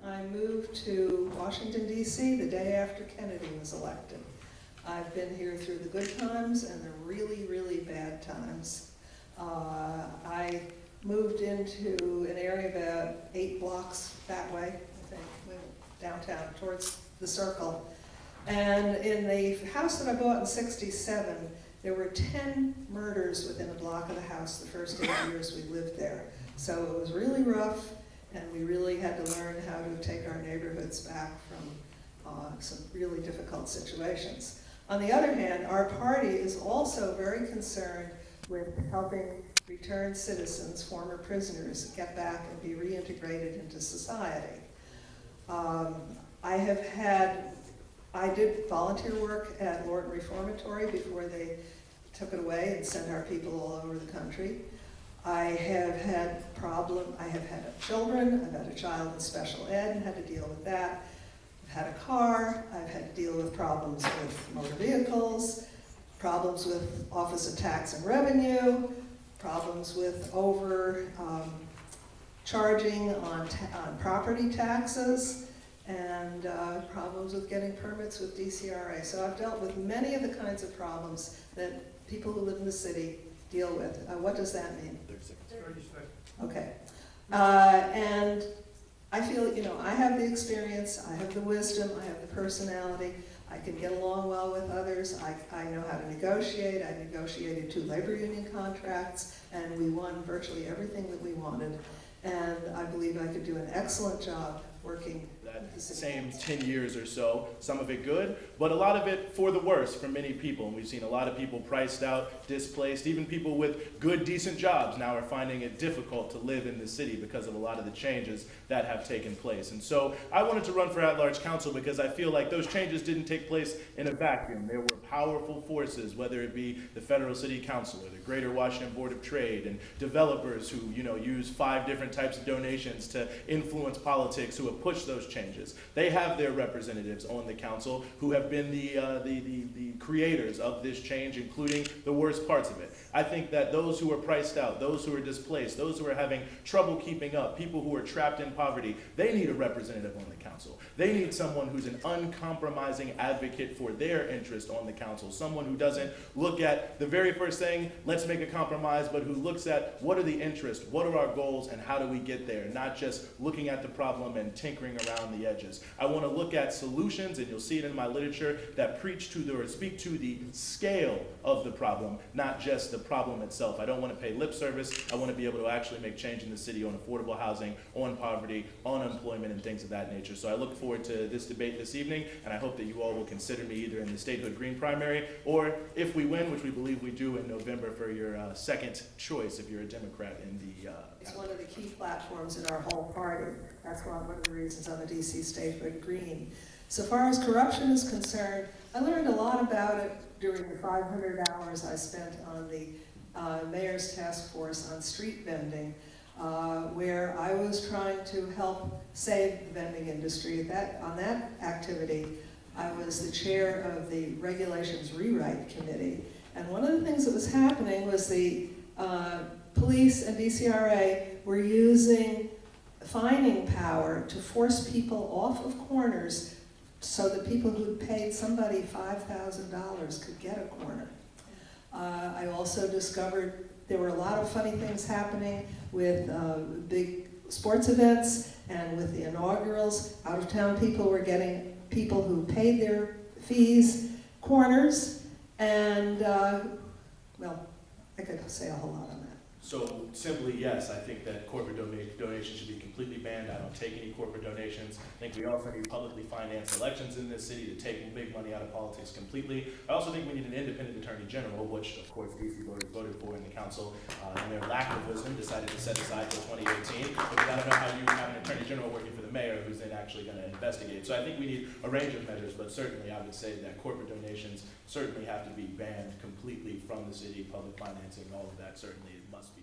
I moved to Washington, D.C. the day after Kennedy was elected. I've been here through the good times and the really, really bad times. I moved into an area about 8 blocks that way, I think, downtown towards the Circle. And in the house that I bought in '67, there were 10 murders within a block of the house the first 8 years we lived there. So it was really rough, and we really had to learn how to take our neighborhoods back from some really difficult situations. On the other hand, our party is also very concerned with helping returned citizens, former prisoners, get back and be reintegrated into society. I did volunteer work at Lorton Reformatory before they took it away and sent our people all over the country. I have had children. I've had a child in special ed and had to deal with that. I've had a car. I've had to deal with problems with motor vehicles, problems with Office of Tax and Revenue, problems with charging on property taxes, and problems with getting permits with DCRA. So I've dealt with many of the kinds of problems that people who live in the city deal with. What does that mean? 30 seconds. Okay. And I feel, I have the experience, I have the wisdom, I have the personality, I can get along well with others, I know how to negotiate. I negotiated 2 labor union contracts, and we won virtually everything that we wanted. And I believe I could do an excellent job working that same 10 years or so, some of it good, but a lot of it for the worse for many people. And we've seen a lot of people priced out, displaced, even people with good, decent jobs now are finding it difficult to live in the city because of a lot of the changes that have taken place. And so I wanted to run for at-large council because I feel like those changes didn't take place in a vacuum. There were powerful forces, whether it be the federal city council or the Greater Washington Board of Trade, and developers who use 5 different types of donations to influence politics, who have pushed those changes. They have their representatives on the council who have been the creators of this change, including the worst parts of it. I think that those who are priced out, those who are displaced, those who are having trouble keeping up, people who are trapped in poverty, they need a representative on the council. They need someone who's an uncompromising advocate for their interest on the council, someone who doesn't look at the very first thing, let's make a compromise, but who looks at what are the interests, what are our goals, and how do we get there, not just looking at the problem and tinkering around the edges. I want to look at solutions, and you'll see it in my literature, that speak to the scale of the problem, not just the problem itself. I don't want to pay lip service. I want to be able to actually make change in the city on affordable housing, on poverty, on unemployment, and things of that nature. So I look forward to this debate this evening, and I hope that you all will consider me either in the Statehood Green primary, or if we win, which we believe we do in November, for your second choice if you're a Democrat in the It's one of the key platforms in our whole party. That's one of the reasons I'm a DC Statehood Green. So far as corruption is concerned, I learned a lot about it during the 500 hours I spent on the Mayor's Task Force on street vending, where I was trying to help save the vending industry. On that activity, I was the chair of the Regulations Rewrite Committee. And one of the things that was happening was the police and DCRA were using fining power to force people off of corners so that people who'd paid somebody $5,000 could get a corner. I also discovered there were a lot of funny things happening with big sports events and with the inaugurals. Out-of-town people were getting people who paid their fees corners, and well, I could say a whole lot on that. So simply, yes, I think that corporate donations should be completely banned. I don't take any corporate donations. I think we also need publicly financed elections in this city to take big money out of politics completely. I also think we need an independent attorney general, which of course DC voters voted for in the council, and their lack of wisdom decided to set aside till 2018. Because I don't know how you have an attorney general working for the mayor who's then actually going to investigate. So I think we need a range of measures, but certainly I would say that corporate donations certainly have to be banned completely from the city. Public financing, all of that certainly must